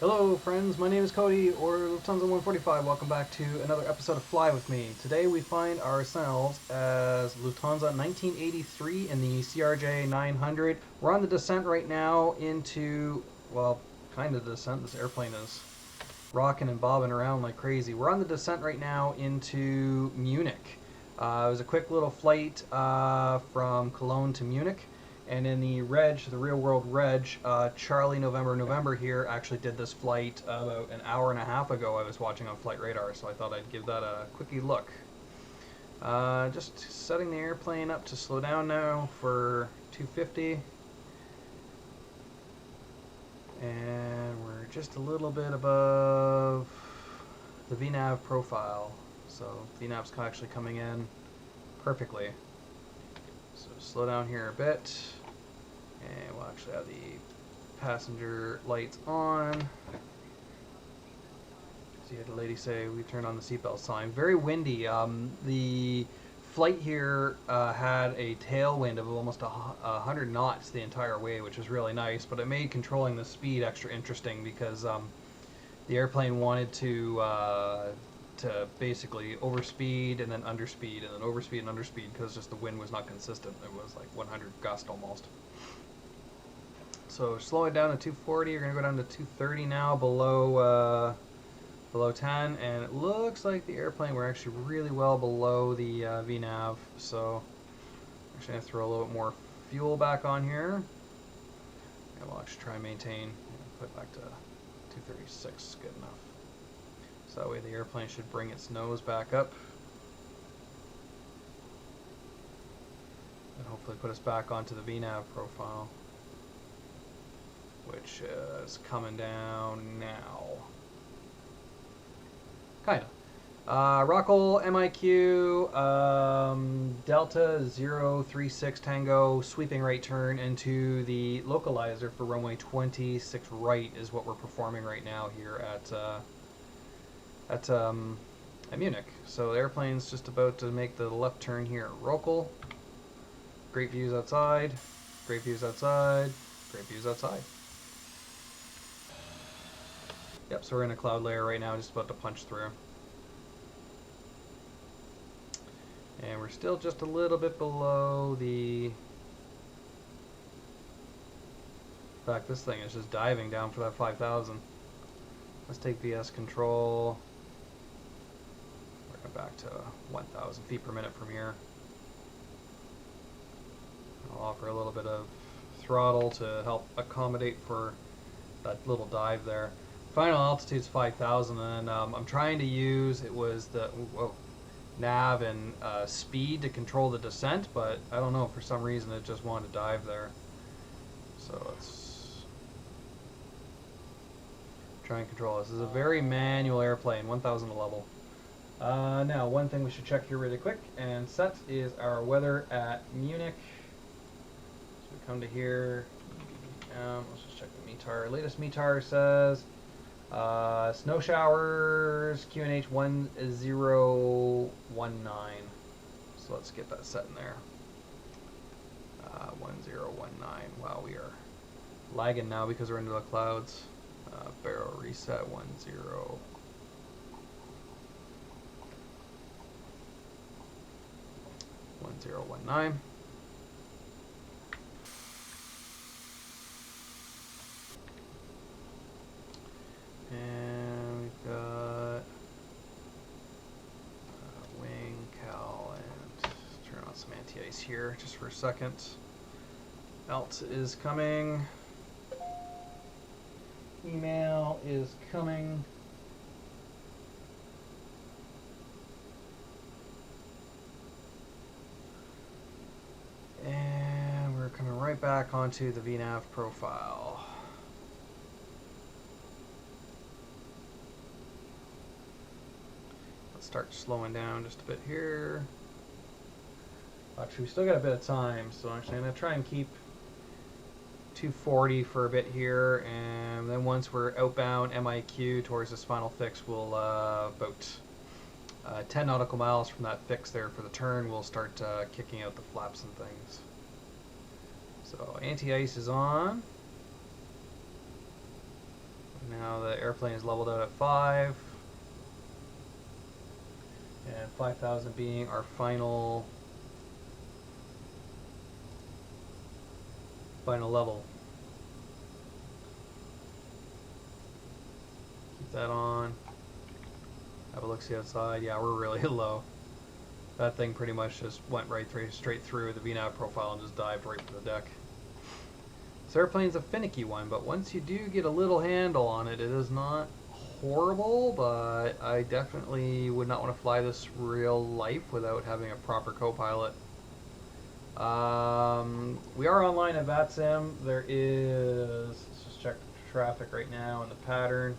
Hello friends, my name is Cody, or Lufthansa 145. Welcome back to another episode of Fly With Me. Today we find ourselves as Lufthansa 1983 in the CRJ 900. We're on the descent right now into, well, kind of descent. This airplane is rocking and bobbing around like crazy. We're on the descent right now into Munich. It was a quick little flight from Cologne to Munich. And in the reg, the real world reg, Charlie November here actually did this flight about an hour and a half ago. I was watching on Flight Radar, so I thought I'd give that a quickie look. Just setting the airplane up to slow down now for 250. And we're just a little bit above the VNAV profile. So VNAV's actually coming in perfectly. So slow down here a bit. And we'll actually have the passenger lights on. So you had a lady say we turned on the seatbelt sign. Very windy. The flight here had a tailwind of almost 100 knots the entire way, which was really nice. But it made controlling the speed extra interesting because the airplane wanted to basically overspeed and then underspeed and then overspeed and underspeed because just the wind was not consistent. It was like 100 gust almost. So slow it down to 240. You're going to go down to 230 now, below 10, and it looks like the airplane, we're actually really well below the VNAV. So I'm actually going to throw a little bit more fuel back on here. And we'll actually try and maintain, put it back to 236, good enough. So that way the airplane should bring its nose back up. And hopefully put us back onto the VNAV profile, which is coming down now. Kind of. Rockall MIQ, Delta 036 Tango, sweeping right turn into the localizer for runway 26 right is what we're performing right now here at Munich. So the airplane's just about to make the left turn here at Rockall. Great views outside, great views outside, great views outside. Yep, so we're in a cloud layer right now, just about to punch through. And we're still just a little bit below the... In fact, this thing is just diving down for that 5,000. Let's take VS control. We're going back to 1,000 feet per minute from here. I'll offer a little bit of throttle to help accommodate for that little dive there. Final altitude's 5,000, and I'm trying to use, it was the nav and speed to control the descent, but I don't know, for some reason it just wanted to dive there. So let's try and control this. This is a very manual airplane, 1,000 to level. Now, one thing we should check here really quick and set is our weather at Munich. So we come to here, let's just check the METAR. Latest METAR says snow showers, QNH 1019. So let's get that set in there. 1019. Wow, we are lagging now because we're into the clouds. Barrel reset 1019. And we've got wing, cal, and turn on some anti-ice here just for a second. Alt is coming. Email is coming. And we're coming right back onto the VNAV profile. Start slowing down just a bit here. Actually, we still got a bit of time, so actually I'm going to try and keep 240 for a bit here, and then once we're outbound MIQ towards this final fix, we'll about 10 nautical miles from that fix there for the turn, we'll start kicking out the flaps and things. So anti-ice is on. Now the airplane is leveled out at 5. And 5,000 being our final level. Keep that on. Have a look-see outside. Yeah, we're really low. That thing pretty much just went straight through the VNAV profile and just dived right for the deck. This airplane's a finicky one, but once you do get a little handle on it, it is not horrible, but I definitely would not want to fly this real life without having a proper co-pilot. We are online at VATSIM. There is, let's just check the traffic right now and the pattern.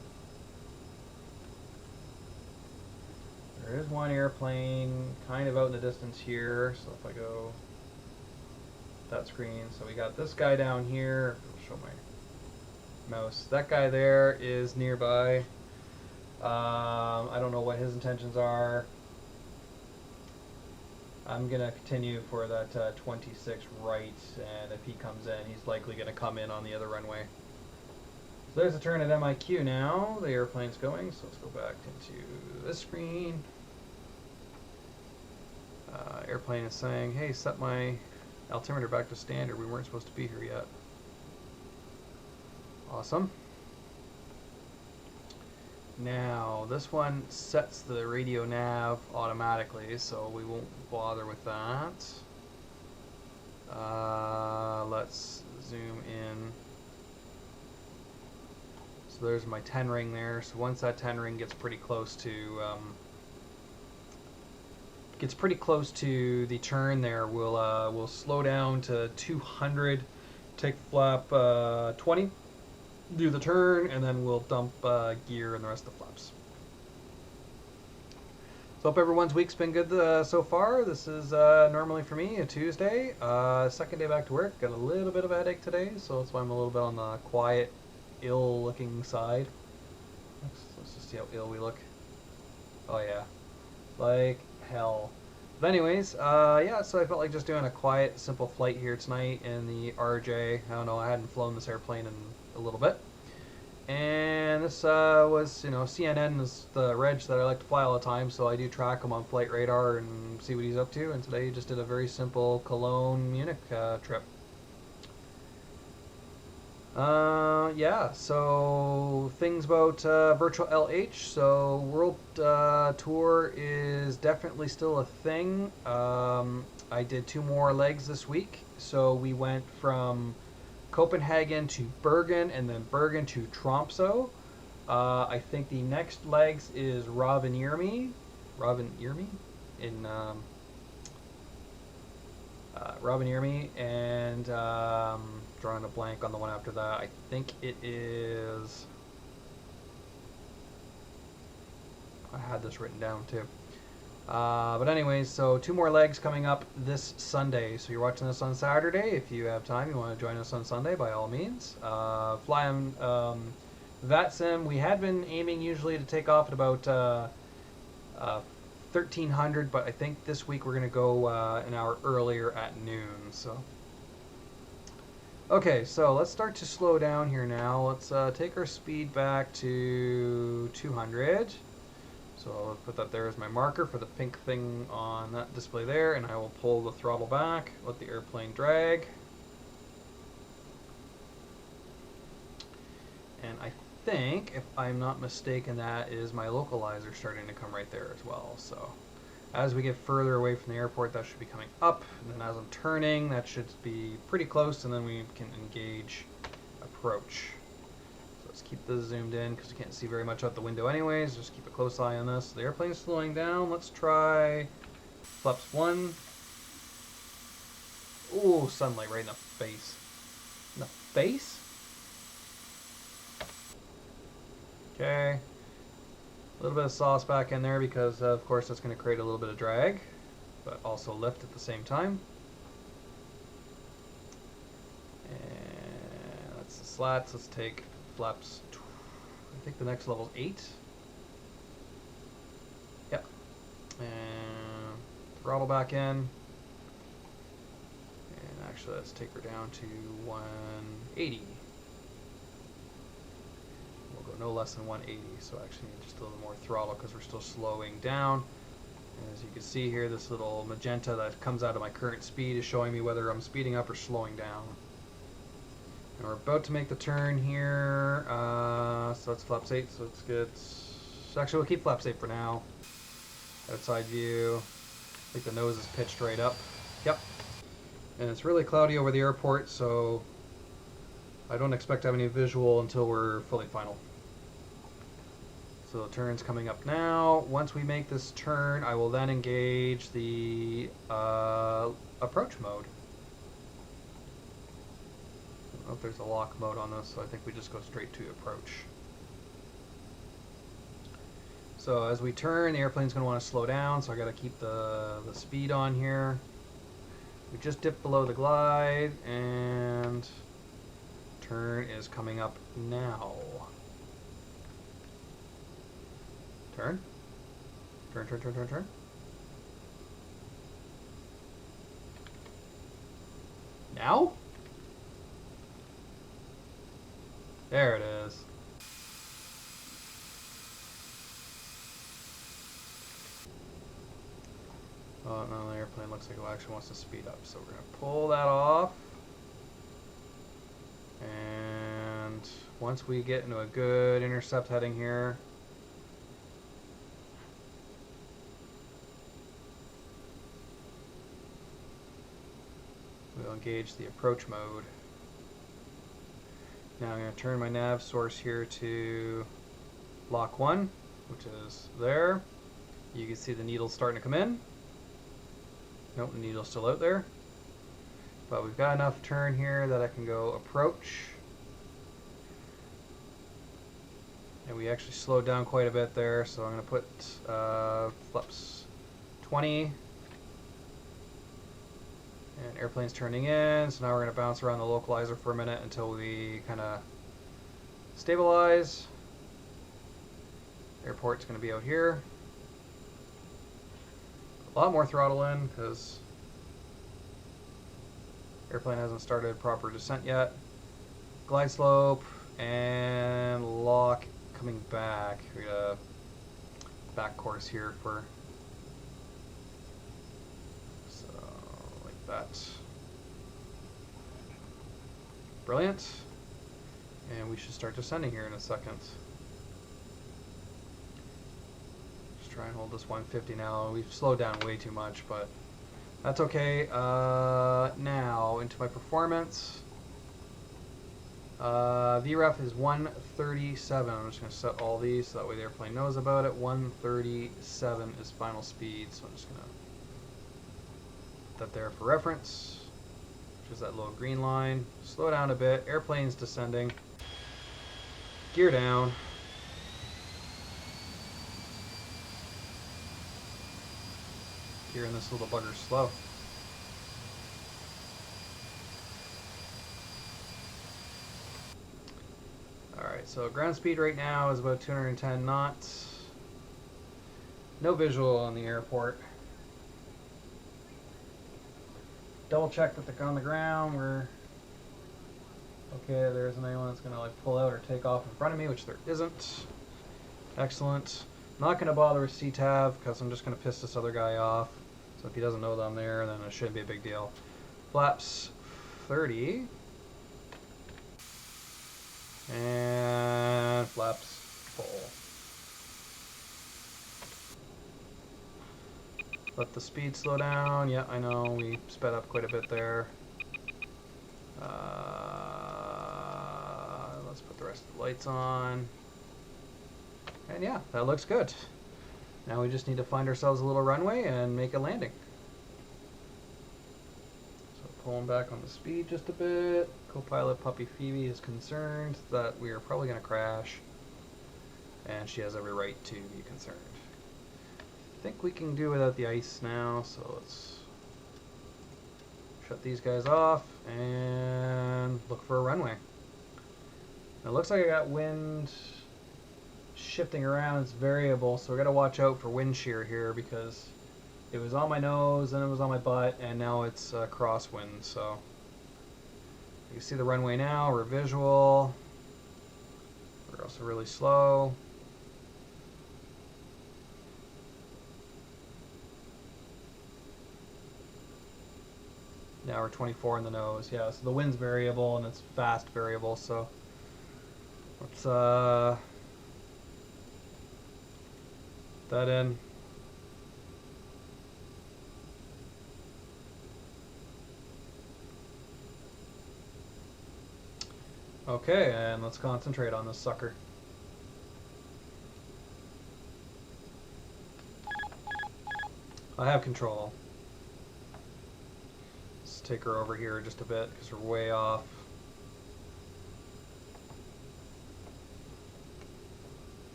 There is one airplane kind of out in the distance here, so if I go that screen, so we got this guy down here. I'll show my mouse. That guy there is nearby. I don't know what his intentions are. I'm going to continue for that 26 right, and if he comes in, he's likely going to come in on the other runway. So there's a turn at MIQ now. The airplane's going, so let's go back into this screen. Airplane is saying, hey, set my altimeter back to standard. We weren't supposed to be here yet. Awesome. Now, this one sets the radio nav automatically, so we won't bother with that. Let's zoom in. So there's my 10 ring there. So once that 10 ring gets pretty close to the turn there, we'll slow down to 200, take flap 20. Do the turn, and then we'll dump gear and the rest of the flaps. So hope everyone's week's been good so far. This is normally for me a Tuesday. Second day back to work. Got a little bit of a headache today, so that's why I'm a little bit on the quiet, ill-looking side. Let's just see how ill we look. Oh yeah, like hell. But anyways, yeah, so I felt like just doing a quiet, simple flight here tonight in the RJ. I don't know, I hadn't flown this airplane in a little bit. And this was, you know, CNN is the reg that I like to fly all the time, so I do track him on flight radar and see what he's up to. And today he just did a very simple Cologne-Munich trip. Yeah, so things about virtual LH. So World Tour is definitely still a thing. I did 2 more legs this week, so we went from Copenhagen to Bergen, and then Bergen to Tromsø. I think the next legs is Rovaniemi in Rovaniemi, and drawing a blank on the one after that. I think it is. I had this written down too. But anyways, so 2 more legs coming up this Sunday. So you're watching this on Saturday. If you have time, you want to join us on Sunday, by all means. Fly on VATSIM. We had been aiming usually to take off at about 1300, but I think this week we're going to go an hour earlier at noon. So, okay, so let's start to slow down here now. Let's take our speed back to 200. So I'll put that there as my marker for the pink thing on that display there, and I will pull the throttle back, let the airplane drag. And I think, if I'm not mistaken, that is my localizer starting to come right there as well. So as we get further away from the airport, that should be coming up, and then as I'm turning, that should be pretty close, and then we can engage approach. Let's keep this zoomed in because you can't see very much out the window anyways. Just keep a close eye on this. The airplane's slowing down. Let's try flaps 1. Ooh, sunlight right in the face. In the face? Okay. A little bit of sauce back in there because, of course, that's going to create a little bit of drag, but also lift at the same time. And that's the slats. Let's take flaps. I think the next level is 8. Yep. And throttle back in. And actually, let's take her down to 180. We'll go no less than 180. So actually just a little more throttle because we're still slowing down. And as you can see here, this little magenta that comes out of my current speed is showing me whether I'm speeding up or slowing down. And we're about to make the turn here. So that's flaps 8, so let's get... So actually we'll keep flaps 8 for now. Outside view. I think the nose is pitched right up. Yep. And it's really cloudy over the airport, so I don't expect to have any visual until we're fully final. So the turn's coming up now. Once we make this turn, I will then engage the approach mode. I don't know if there's a lock mode on this, so I think we just go straight to approach. So as we turn, the airplane's going to want to slow down, so I got to keep the speed on here. We just dipped below the glide, and turn is coming up now. Turn. Turn, turn, turn, turn, turn. Now? There it is. Oh no, the airplane looks like it actually wants to speed up, so we're going to pull that off. And once we get into a good intercept heading here, we'll engage the approach mode. Now I'm going to turn my nav source here to lock 1, which is there. You can see the needle's starting to come in. Nope, the needle's still out there. But we've got enough turn here that I can go approach. And we actually slowed down quite a bit there, so I'm going to put flaps 20. And airplane's turning in, so now we're going to bounce around the localizer for a minute until we kind of stabilize. Airport's going to be out here. A lot more throttle in because airplane hasn't started proper descent yet. Glide slope and lock coming back. We got a back course here for so like that. Brilliant. And we should start descending here in a second. Try and hold this 150 now. We've slowed down way too much, but that's okay. Now into my performance. VREF is 137. I'm just going to set all these so that way the airplane knows about it. 137 is final speed, so I'm just going to put that there for reference, which is that little green line. Slow down a bit. Airplane's descending. Gear down. Gearing this little bugger slow. Alright, so ground speed right now is about 210 knots. No visual on the airport. Double check that they're on the ground. We're okay. There isn't anyone that's going to like pull out or take off in front of me, which there isn't. Excellent. Not going to bother with CTAV because I'm just going to piss this other guy off. So if he doesn't know that I'm there, then it shouldn't be a big deal. Flaps 30. And flaps full. Let the speed slow down. Yeah, I know, we sped up quite a bit there. Let's put the rest of the lights on. And yeah, that looks good. Now we just need to find ourselves a little runway and make a landing. So pulling back on the speed just a bit. Co-pilot Puppy Phoebe is concerned that we are probably going to crash. And she has every right to be concerned. I think we can do without the ice now, so let's shut these guys off and look for a runway. Now it looks like I got wind shifting around. It's variable, so we got to watch out for wind shear here because it was on my nose and it was on my butt, and now it's crosswind. So you see the runway now. We're visual. We're also really slow. Now we're 24 in the nose. Yeah, so the wind's variable and it's fast variable, so let's that in. Okay, and let's concentrate on this sucker. I have control. Let's take her over here just a bit because we're way off.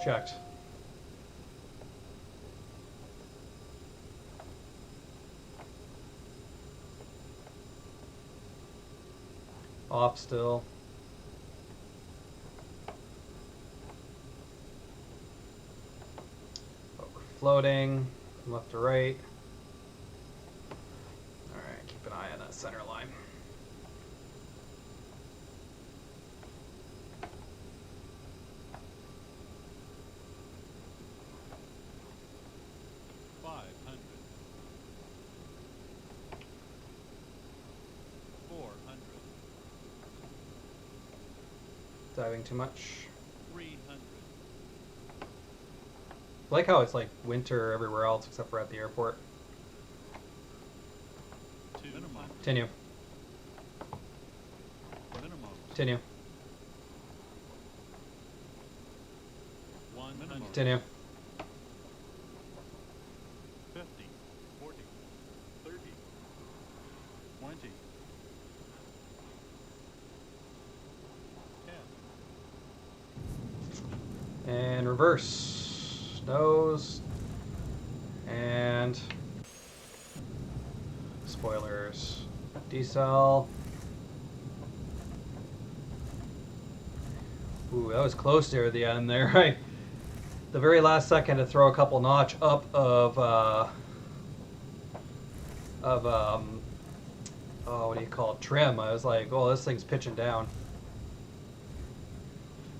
Checked. Off still. But we're floating from left to right. Alright, keep an eye on that center line. Diving too much. 300. I like how it's like winter everywhere else except for at the airport. Continue. Continue. 100. Continue. 50, 40, 30, 20, 10. And reverse. Nose. And spoilers. Decel. Ooh, that was close there at the end there, right? The very last second to throw a couple notch up of oh, what do you call it? Trim. I was like, oh, this thing's pitching down.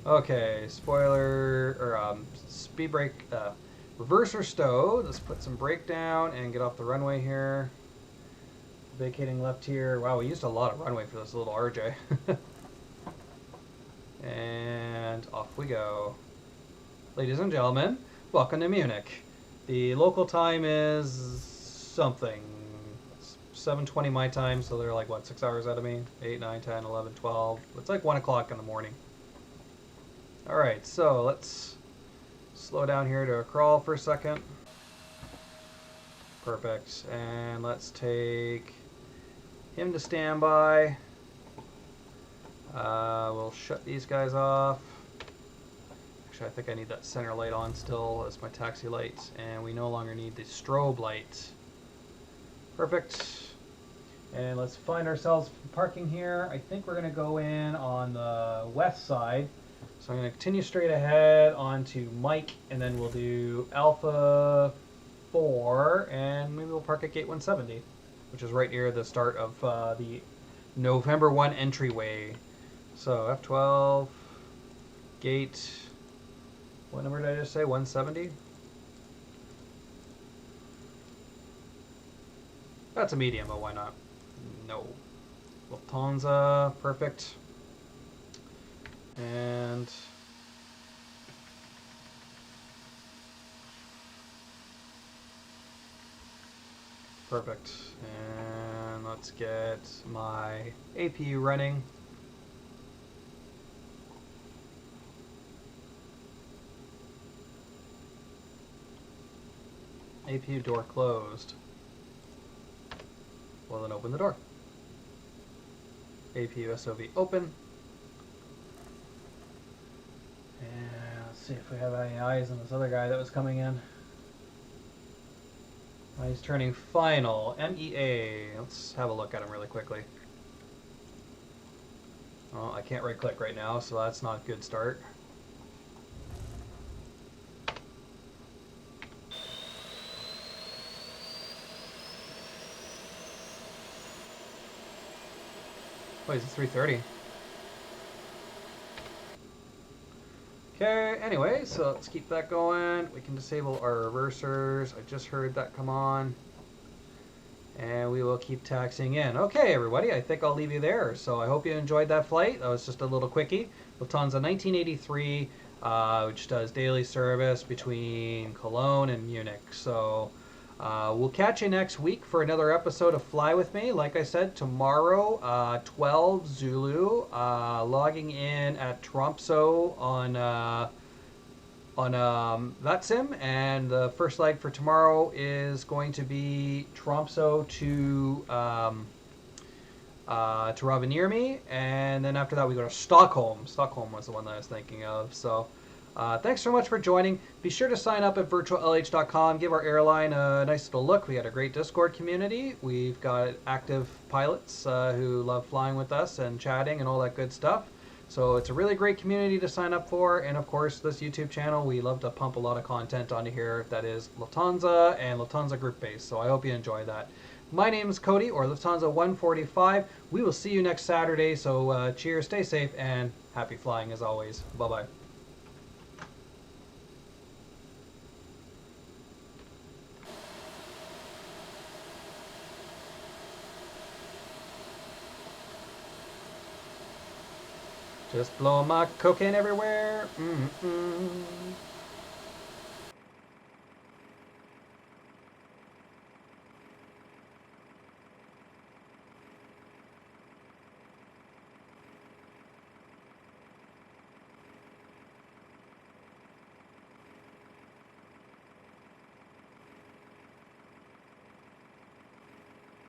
Okay, spoiler, or speed brake, reverse or stow. Let's put some brake down and get off the runway here. Vacating left here. Wow, we used a lot of runway for this little RJ. And off we go. Ladies and gentlemen, welcome to Munich. The local time is something. It's 7:20 my time, so they're like, what, 6 hours out of me? 8, 9, 10, 11, 12. It's like 1 o'clock in the morning. Alright, so let's slow down here to a crawl for a second. Perfect. And let's take him to standby. We'll shut these guys off. Actually, I think I need that center light on still as my taxi light. And we no longer need the strobe light. Perfect. And let's find ourselves parking here. I think we're going to go in on the west side. So I'm going to continue straight ahead onto Mike, and then we'll do Alpha 4, and maybe we'll park at gate 170, which is right near the start of the November 1 entryway. So F12, gate, what number did I just say, 170? That's a medium, but why not? No. Lufthansa, perfect. And perfect. And let's get my APU running. APU door closed. Well, then open the door. APU SOV open. And let's see if we have any eyes on this other guy that was coming in. Oh, he's turning final. MEA. Let's have a look at him really quickly. Oh, I can't right click right now, so that's not a good start. Oh, he's at 330. Okay, anyway, so let's keep that going. We can disable our reversers. I just heard that come on. And we will keep taxiing in. Okay, everybody, I think I'll leave you there. So I hope you enjoyed that flight. That was just a little quickie. Lufthansa 1983, which does daily service between Cologne and Munich. So we'll catch you next week for another episode of Fly With Me. Like I said, tomorrow, 12 Zulu, logging in at Tromsø on VATSIM, and the first leg for tomorrow is going to be Tromsø to Rovaniemi, and then after that we go to Stockholm. Stockholm was the one that I was thinking of. So thanks so much for joining. Be sure to sign up at virtuallh.com. Give our airline a nice little look. We got a great Discord community. We've got active pilots who love flying with us and chatting and all that good stuff. So it's a really great community to sign up for. And of course, this YouTube channel, we love to pump a lot of content onto here that is Lufthansa and Lufthansa group based. So I hope you enjoy that. My name is Cody, or Lufthansa 145. We will see you next Saturday. So cheers, stay safe, and happy flying as always. Bye-bye. Just blowing my cocaine everywhere. Mm-mm.